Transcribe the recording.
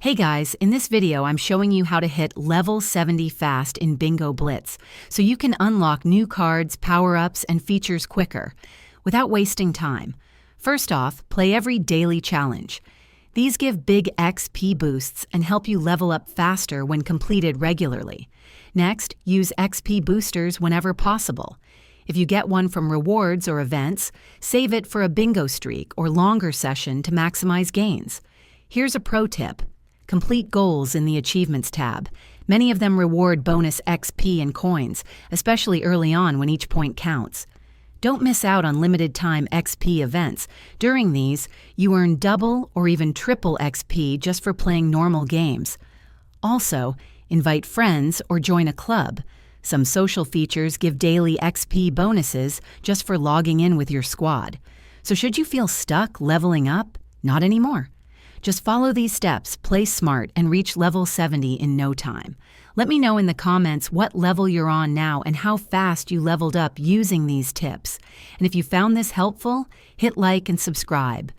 Hey guys, in this video I'm showing you how to hit level 70 fast in Bingo Blitz, so you can unlock new cards, power-ups, and features quicker, without wasting time. First off, play every daily challenge. These give big XP boosts and help you level up faster when completed regularly. Next, use XP boosters whenever possible. If you get one from rewards or events, save it for a bingo streak or longer session to maximize gains. Here's a pro tip. Complete goals in the Achievements tab. Many of them reward bonus XP and coins, especially early on when each point counts. Don't miss out on limited-time XP events. During these, you earn double or even triple XP just for playing normal games. Also, invite friends or join a club. Some social features give daily XP bonuses just for logging in with your squad. So should you feel stuck leveling up? Not anymore. Just follow these steps, play smart, and reach level 70 in no time. Let me know in the comments what level you're on now and how fast you leveled up using these tips. And if you found this helpful, hit like and subscribe.